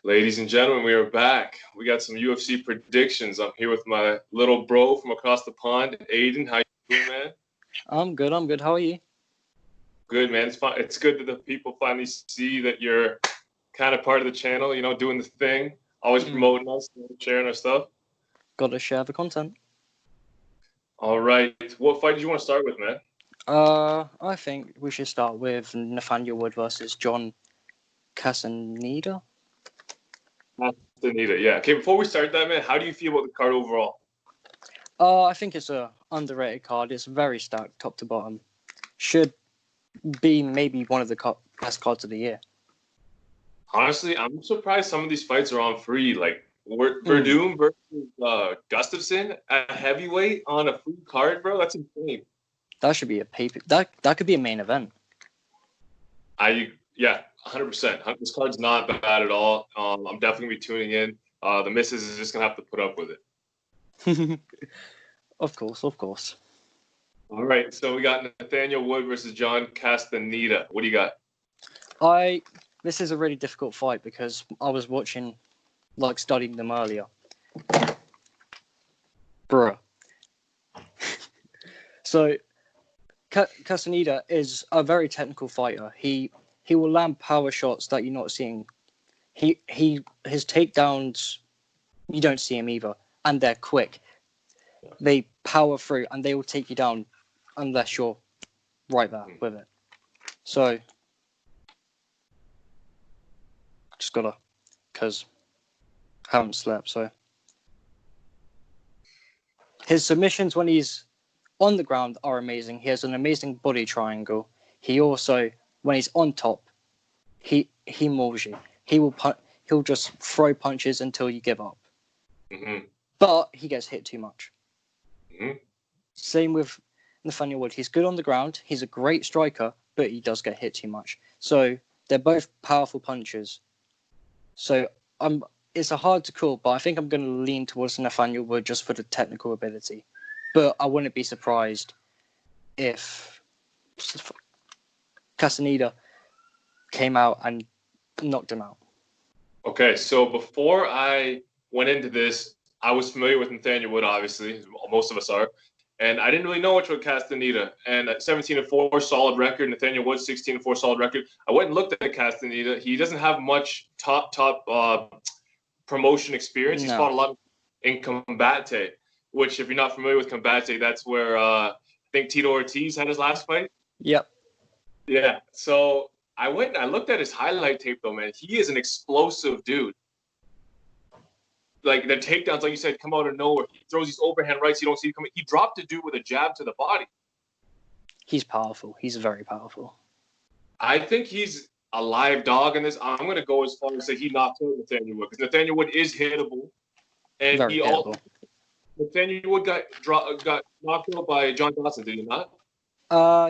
Ladies and gentlemen, we are back. We got some UFC predictions. I'm here with my little bro from across the pond, Aiden. How you doing, man? I'm good. How are you? Good, man. It's fun. It's good that the people finally see that you're kind of part of the channel, doing the thing, always promoting us, sharing our stuff. Got to share the content. All right. What fight did you want to start with, man? I think we should start with Nathaniel Wood versus John Castaneda. Castaneda, yeah. Okay, before we start that, man, how do you feel about the card overall? I think it's a underrated card. It's very stacked, top to bottom. Should be maybe one of the best cards of the year. Honestly, I'm surprised some of these fights are on free. Like Verdum versus Gustafsson at heavyweight on a free card, bro. That's insane. That should be a paper. That could be a main event. 100%. This card's not bad at all. I'm definitely gonna be tuning in. The missus is just gonna have to put up with it. Of course. All right, so we got Nathaniel Wood versus John Castaneda. What do you got? This is a really difficult fight because I was watching, studying them earlier. Bruh. So, Castaneda is a very technical fighter. He will land power shots that you're not seeing. His takedowns, you don't see him either, and they're quick. They power through and they will take you down unless you're right there with it. So, just because I haven't slept. So, his submissions when he's on the ground are amazing. He has an amazing body triangle. He also, when he's on top, he mauls you. He'll just throw punches until you give up. Mm-hmm. But he gets hit too much. Mm-hmm. Same with Nathaniel Wood. He's good on the ground. He's a great striker, but he does get hit too much. So they're both powerful punchers. So it's a hard to call, but I think I'm going to lean towards Nathaniel Wood just for the technical ability. But I wouldn't be surprised if Castaneda came out and knocked him out. Okay, so before I went into this, I was familiar with Nathaniel Wood, obviously. Most of us are. And I didn't really know much about Castaneda. And at 17-4, solid record. Nathaniel Wood, 16-4, solid record. I went and looked at Castaneda. He doesn't have much top promotion experience. He's fought a lot in Combate, which, if you're not familiar with Combate, that's where I think Tito Ortiz had his last fight. Yep. Yeah. So I went and I looked at his highlight tape, though, man. He is an explosive dude. Like, the takedowns, like you said, come out of nowhere. He throws these overhand rights you don't see coming. He dropped a dude with a jab to the body. He's powerful. He's very powerful. I think he's a live dog in this. I'm going to go as far as say he knocked out Nathaniel Wood, because Nathaniel Wood is hittable. And very hittable. Nathaniel Wood got knocked out by John Dawson, did he not?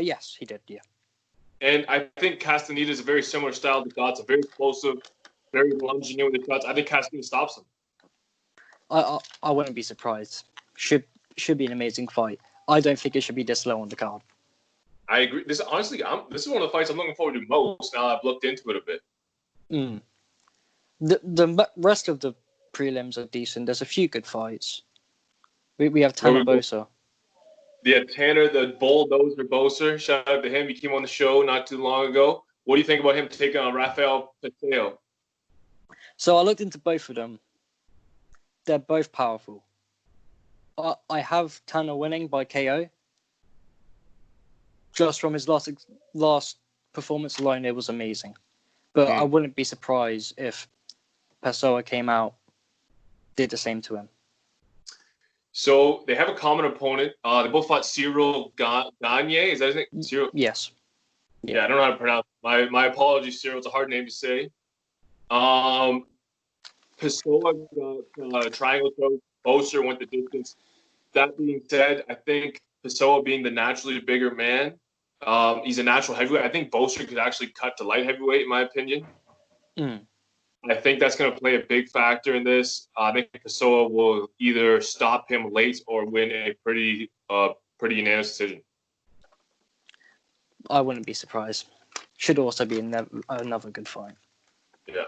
Yes, he did, yeah. And I think Castaneda is a very similar style to Dawson, very explosive, very lunging in with the shots. I think Castaneda stops him. I wouldn't be surprised. Should be an amazing fight. I don't think it should be this low on the card. I agree. This is one of the fights I'm looking forward to most now I've looked into it a bit. The rest of the prelims are decent. There's a few good fights. We have Tanner Boser. Yeah, Tanner, the bulldozer Boser. Shout out to him. He came on the show not too long ago. What do you think about him taking on Rafael Pateo? So I looked into both of them. They're both powerful. I have Tanner winning by KO. Just from his last performance alone, it was amazing. But I wouldn't be surprised if Pessoa came out, did the same to him. So they have a common opponent. They both fought Cyril Gagne. Is that his name? Cyril? Yes. Yeah, I don't know how to pronounce it. My apologies, Cyril. It's a hard name to say. Pessoa triangle throw. Boser went the distance. That being said, I think Pessoa being the naturally bigger man, he's a natural heavyweight. I think Boser could actually cut to light heavyweight, in my opinion. I think that's going to play a big factor in this. I think Pessoa will either stop him late or win a pretty unanimous decision. I wouldn't be surprised. Should also be another good fight. Yeah.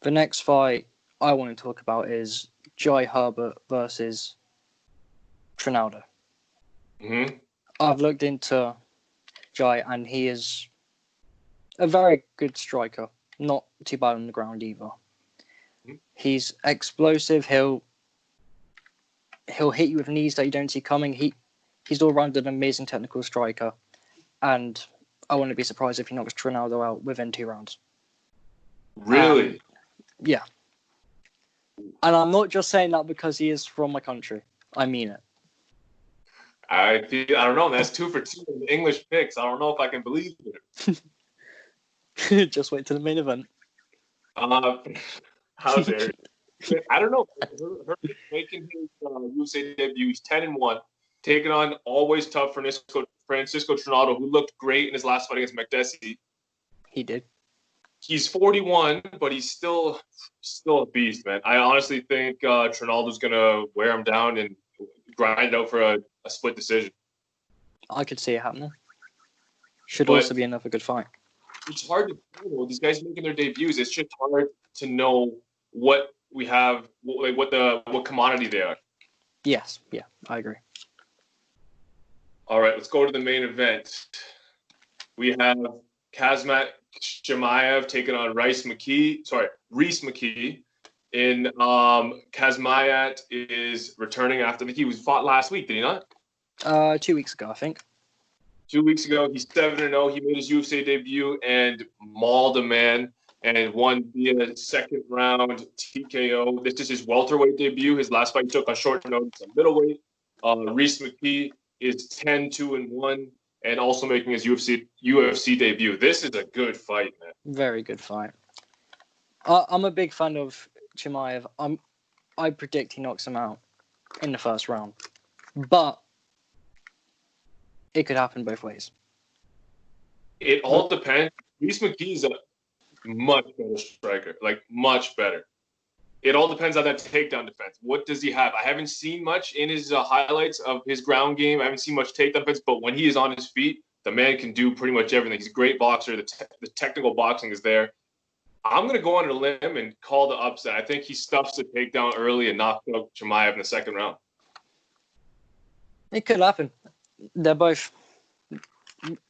The next fight I want to talk about is Harbour versus Trinada. Mm-hmm. I've looked into Jai, and he is a very good striker. Not too bad on the ground either. Mm-hmm. He's explosive. He'll hit you with knees that you don't see coming. He's all round an amazing technical striker, and I wouldn't be surprised if he knocks Trinaldo out within 2 rounds. Really? Yeah. And I'm not just saying that because he is from my country. I mean it. I don't know. That's 2 for 2 in the English picks. I don't know if I can believe it. Just wait till the main event. How dare you? I don't know. Herbert making his USA debut. He's 10-1, taking on always tough Francisco Trinaldo, who looked great in his last fight against McDessie. He did. He's 41, but he's still a beast, man. I honestly think Trinaldo's gonna wear him down and grind out for a split decision. I could see it happening. But also be another good fight. It's hard to know. These guys making their debuts. It's just hard to know what we have, what commodity they are. Yes, yeah, I agree. All right, let's go to the main event. We have Kazmat Chimaev taking on Reese McKee. In Kazmayat is returning after he was fought last week, did he not? 2 weeks ago, I think. 2 weeks ago, he's 7-0. He made his UFC debut and mauled a man and won via second round TKO. This is his welterweight debut. His last fight he took on short notice at middleweight. Reese McKee is 10-2-1 and also making his UFC debut. This is a good fight, man. Very good fight. I'm a big fan of Chimaev. I predict he knocks him out in the first round, but it could happen both ways. It all depends. Reese McKee's a much better striker, like much better. It all depends on that takedown defense. What does he have? I haven't seen much in his highlights of his ground game. I haven't seen much takedown defense, but when he is on his feet, the man can do pretty much everything. He's a great boxer. The technical boxing is there. I'm going to go on a limb and call the upset. I think he stuffs the takedown early and knocks out Chimaev in the second round. It could happen. They're both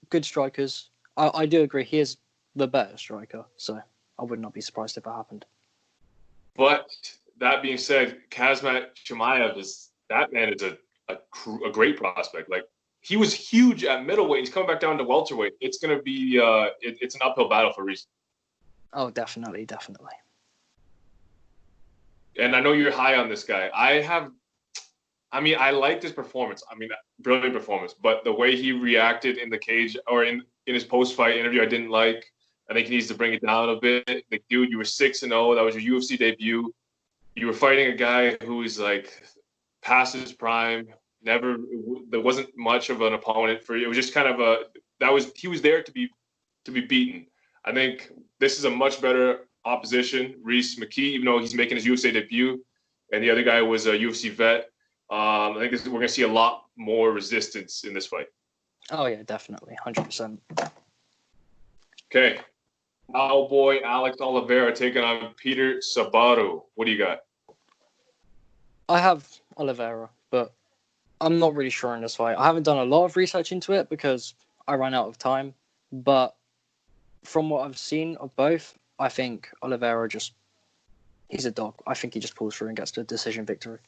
good strikers. I do agree he is the better striker, so I would not be surprised if it happened. But that being said, Kazmat Chimaev is a great prospect. Like, he was huge at middleweight. He's coming back down to welterweight. It's going to be it's an uphill battle for Reese. Oh, definitely. And I know you're high on this guy. I liked his performance. Brilliant performance. But the way he reacted in the cage or in his post-fight interview, I didn't like. I think he needs to bring it down a bit. Like, dude, you were 6-0. That was your UFC debut. You were fighting a guy who is like past his prime. There wasn't much of an opponent for you. It was just kind of he was there to be beaten. I think this is a much better opposition. Reese McKee, even though he's making his UFC debut, and the other guy was a UFC vet. I think we're going to see a lot more resistance in this fight. Oh, yeah, definitely. 100%. Okay. Cowboy Alex Oliveira taking on Peter Sabaro. What do you got? I have Oliveira, but I'm not really sure in this fight. I haven't done a lot of research into it because I ran out of time. But from what I've seen of both, I think Oliveira he's a dog. I think he just pulls through and gets the decision victory.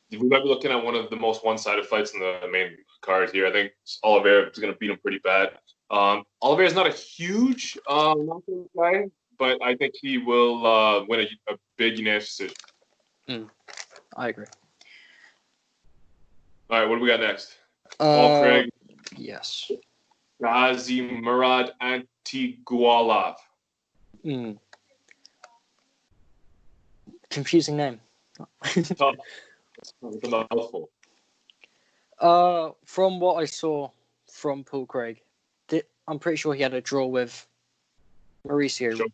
We might be looking at one of the most one-sided fights in the main card here. I think Oliveira is going to beat him pretty bad. Oliveira is not a huge knockout guy, but I think he will win a big unanimous decision. I agree. All right, what do we got next? Paul Craig. Yes. Ghazi Murad Antigualov. Confusing name. Tough. It's a mouthful. From what I saw from Paul Craig, I'm pretty sure he had a draw with Mauricio. Sure.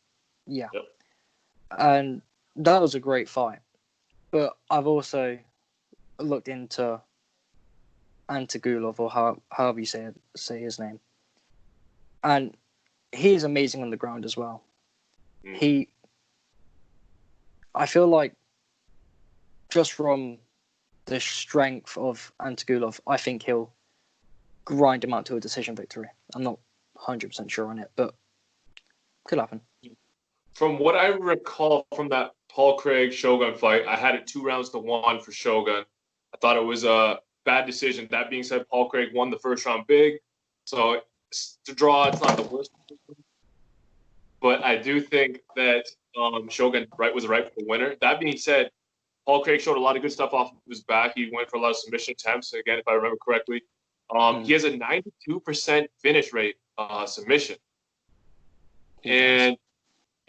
Yeah. Yep. And that was a great fight. But I've also looked into Antigualov, or however you say his name. And he's amazing on the ground as well. I feel like just from the strength of Antigulov, I think he'll grind him out to a decision victory. I'm not 100% sure on it, but could happen. From what I recall from that Paul Craig Shogun fight, I had it 2-1 for Shogun. I thought it was a bad decision. That being said, Paul Craig won the first round big, so to draw, it's not the worst. But I do think that Shogun was right for the winner. That being said, Paul Craig showed a lot of good stuff off of his back. He went for a lot of submission attempts. Again, if I remember correctly, he has a 92% finish rate submission. And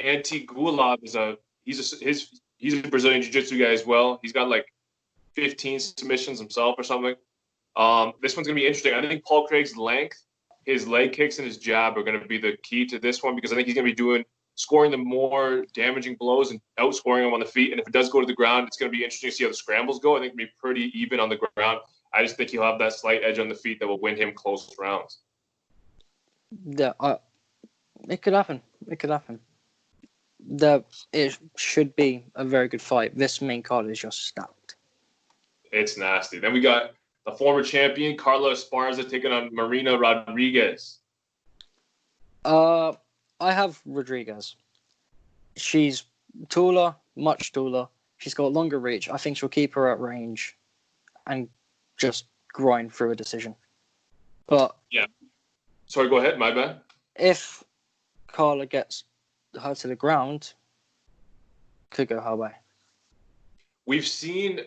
Antigulov he's a Brazilian jiu-jitsu guy as well. He's got like 15 submissions himself or something. This one's gonna be interesting. I think Paul Craig's length, his leg kicks, and his jab are gonna be the key to this one because I think he's gonna be scoring the more damaging blows and outscoring him on the feet. And if it does go to the ground, it's going to be interesting to see how the scrambles go. I think it'll be pretty even on the ground. I just think he'll have that slight edge on the feet that will win him close rounds. Yeah, it could happen. It could happen. It should be a very good fight. This main card is just stacked. It's nasty. Then we got the former champion, Carla Esparza, taking on Marina Rodriguez. I have Rodriguez. She's taller, much taller. She's got longer reach. I think she'll keep her at range and just grind through a decision. But yeah. Sorry, go ahead. My bad. If Carla gets her to the ground, could go her way. We've seen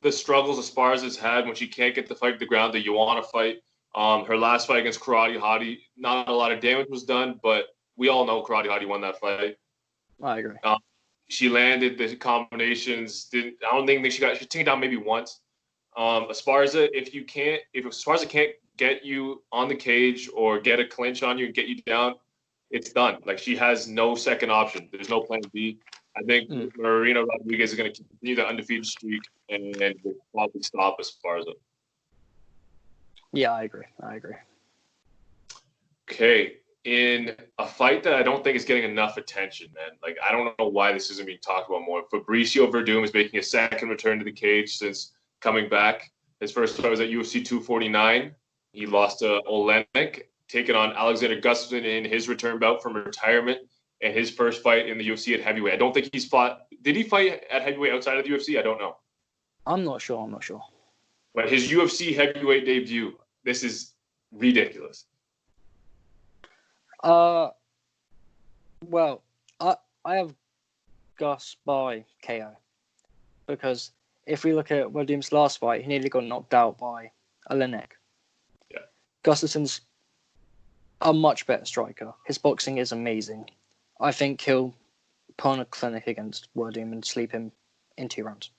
the struggles Esparza's had when she can't get the fight to the ground that you want to fight. Her last fight against Karate Hottie, not a lot of damage was done, but we all know Karate Hottie won that fight. I agree. She landed the combinations. I don't think she taken down maybe once. Esparza, if Esparza can't get you on the cage or get a clinch on you and get you down, it's done. Like, she has no second option. There's no plan B. I think Marina Rodriguez is going to continue the undefeated streak and will probably stop Esparza. Yeah, I agree. Okay. In a fight that I don't think is getting enough attention, man. Like, I don't know why this isn't being talked about more. Fabricio Verdum is making a second return to the cage since coming back. His first fight was at UFC 249. He lost to Olenek, taking on Alexander Gustafsson in his return bout from retirement and his first fight in the UFC at heavyweight. I don't think he's fought. Did he fight at heavyweight outside of the UFC? I don't know. I'm not sure. But his UFC heavyweight debut, this is ridiculous. Well, I have Gus by KO because if we look at Verdum's last fight, he nearly got knocked out by Olenek. Yeah. Gustafsson's a much better striker. His boxing is amazing. I think he'll put on a clinic against Verdum and sleep him in 2 rounds.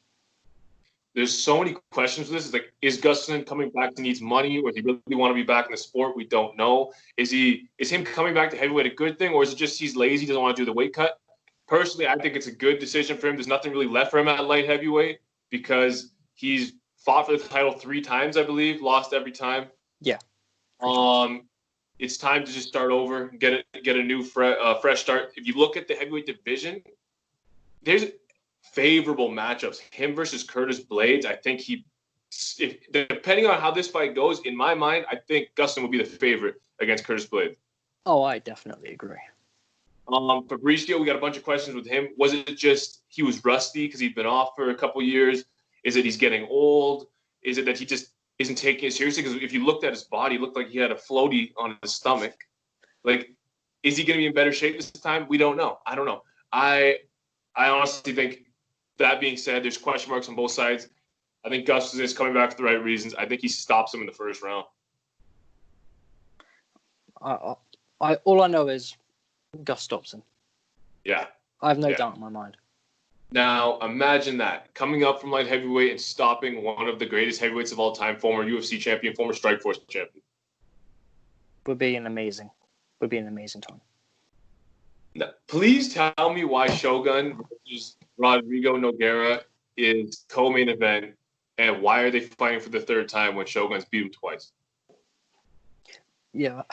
There's so many questions with this. It's like, is Gustafsson coming back to needs money, or does he really want to be back in the sport? We don't know. Is him coming back to heavyweight a good thing, or is it just he's lazy, doesn't want to do the weight cut? Personally, I think it's a good decision for him. There's nothing really left for him at light heavyweight because he's fought for the title 3 times, I believe, lost every time. Yeah. It's time to just start over, get a new fresh start. If you look at the heavyweight division, there's favorable matchups. Him versus Curtis Blades, I think depending on how this fight goes, in my mind, I think Gustafsson will be the favorite against Curtis Blades. Oh, I definitely agree. Fabricio, we got a bunch of questions with him. Was it just he was rusty because he'd been off for a couple years? Is it he's getting old? Is it that he just isn't taking it seriously? Because if you looked at his body, it looked like he had a floaty on his stomach. Like, is he going to be in better shape this time? We don't know. I don't know. I honestly think, that being said, there's question marks on both sides. I think Gustafsson is coming back for the right reasons. I think he stops him in the first round. All I know is Gus stops him. Yeah. I have no doubt in my mind. Now, imagine that. Coming up from light heavyweight and stopping one of the greatest heavyweights of all time, former UFC champion, former Strikeforce champion. Would be an amazing time. Now, please tell me why Shogun versus Rodrigo Nogueira is co-main event, and why are they fighting for the 3rd time when Shogun's beat him twice? Yeah.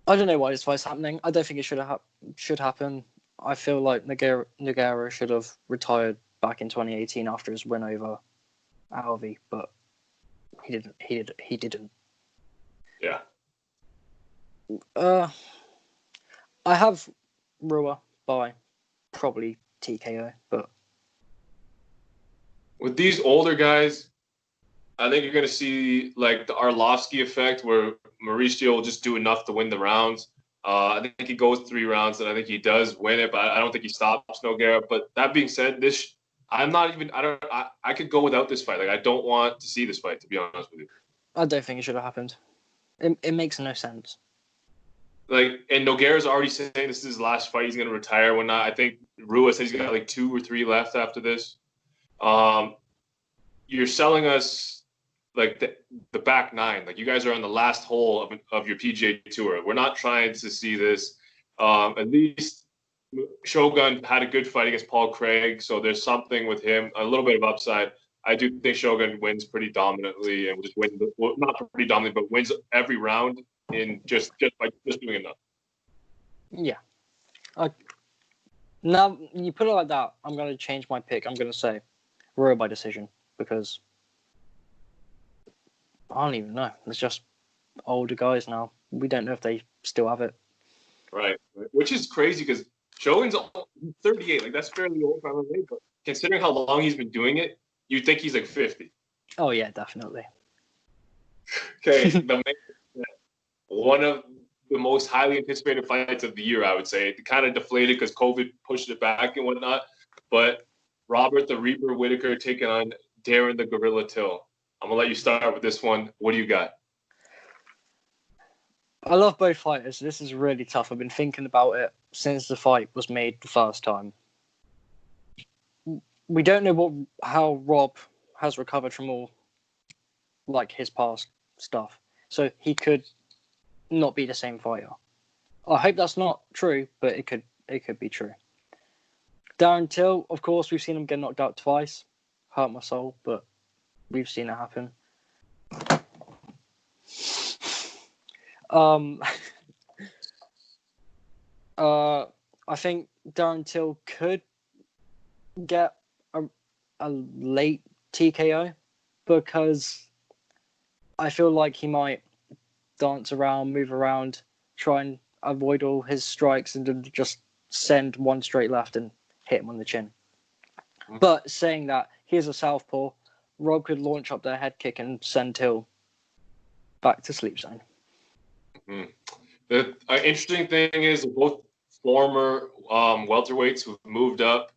I don't know why this fight's happening. I don't think it should happen. I feel like Nogueira should have retired back in 2018 after his win over Alvey, but he didn't. He didn't. Yeah. I have Rua by probably TKO, but With these older guys, I think you're going to see like the Arlovsky effect where Mauricio will just do enough to win the rounds. I think he goes 3 rounds, and I think he does win it, but I don't think he stops Nogueira. But that being said, I could go without this fight. Like, I don't want to see this fight, to be honest with you. I don't think it should have happened. It makes no sense. Like, and Nogueira's already saying this is his last fight. He's going to retire. Whatnot. I think Rua said he's got like 2 or 3 left after this. You're selling us like the back 9. Like, you guys are on the last hole of your PGA Tour. We're not trying to see this. At least Shogun had a good fight against Paul Craig, so there's something with him, a little bit of upside. I do think Shogun wins pretty dominantly and not pretty dominantly, but wins every round in just doing enough. Yeah. Now you put it like that, I'm going to change my pick. I'm going to say Rua by decision because I don't even know. It's just older guys now. We don't know if they still have it. Right. Which is crazy because Shogun's 38. Like, that's fairly old for MMA, but considering how long he's been doing it, you'd think he's like 50. Oh, yeah, definitely. Okay. One of the most highly anticipated fights of the year, I would say. It kind of deflated because COVID pushed it back and whatnot. But Robert the Reaper Whittaker taking on Darren the Gorilla Till. I'm going to let you start with this one. What do you got? I love both fighters. This is really tough. I've been thinking about it since the fight was made the first time. We don't know how Rob has recovered from all like his past stuff. So he could not be the same fighter. I hope that's not true, but it could be true. Darren Till, of course, we've seen him get knocked out twice. Hurt my soul, but we've seen it happen. I think Darren Till could get a late TKO because I feel like he might dance around, move around, try and avoid all his strikes and then just send one straight left and hit him on the chin. Mm-hmm. But saying that, here's a southpaw. Rob could launch up their head kick and send Till back to sleep zone. Mm-hmm. The interesting thing is both former welterweights who've moved up.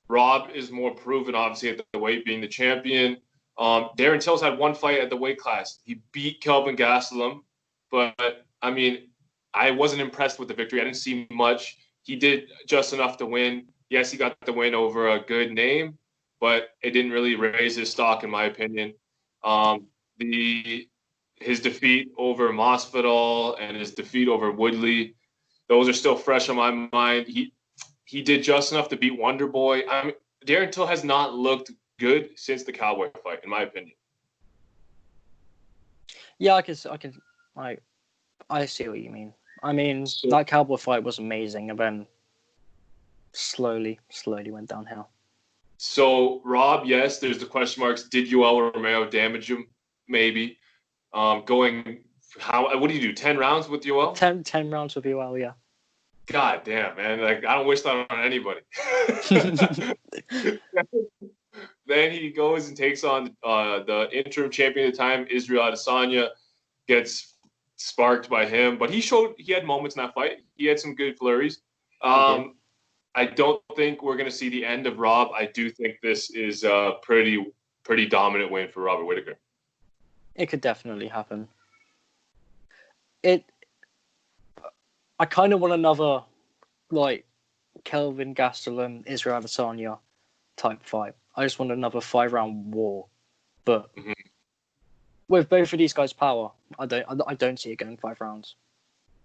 Rob is more proven, obviously, at the weight, being the champion. Darren Till's had one fight at the weight class. He beat Kelvin Gastelum, but, I mean, I wasn't impressed with the victory. I didn't see much. He did just enough to win. Yes, he got the win over a good name, but it didn't really raise his stock, in my opinion. His defeat over Masvidal and his defeat over Woodley, those are still fresh on my mind. He did just enough to beat Wonder Boy. I mean, Darren Till has not looked good since the Cowboy fight, in my opinion. Yeah, I see what you mean. I mean, that Cowboy fight was amazing, and then slowly went downhill. So, Rob, yes, there's the question marks. Did Yoel Romero damage him? Maybe. What do you do? 10 rounds with Yoel? 10 rounds with Yoel, yeah. God damn, man. Like, I don't wish that on anybody. Then he goes and takes on the interim champion at the time, Israel Adesanya, gets sparked by him. But he had moments in that fight. He had some good flurries. I don't think we're going to see the end of Rob. I do think this is a pretty dominant win for Robert Whittaker. It could definitely happen. I kind of want another, like, Kelvin Gastelum, Israel Adesanya type fight. I just want another 5-round war. But with both of these guys' power, I don't see it going 5 rounds.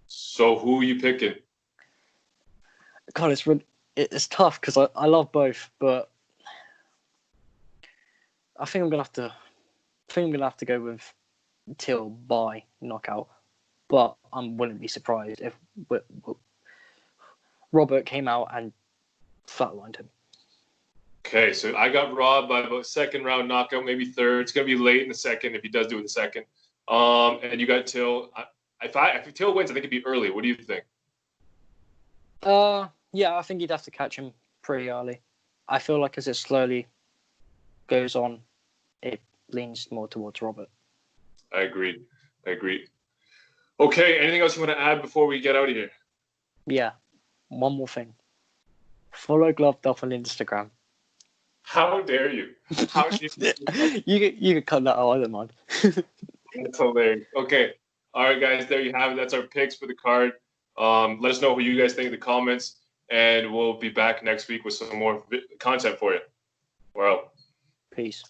So who are you picking? God, it's tough because I love both, but I think I'm gonna have to go with Till by knockout. But I wouldn't be surprised if Robert came out and flatlined him. Okay, so I got robbed by about second round knockout, maybe third. It's gonna be late in the second if he does do it in the second. And you got Till. If Till wins, I think it'd be early. What do you think? Yeah, I think you'd have to catch him pretty early. I feel like as it slowly goes on, it leans more towards Robert. I agreed. Okay, anything else you want to add before we get out of here? Yeah, one more thing. Follow Gloved Up on Instagram. How dare you? How you could cut that out, I don't mind. That's hilarious. Okay. All right, guys, there you have it. That's our picks for the card. Let us know what you guys think in the comments, and we'll be back next week with some more content for you. We're out. Peace.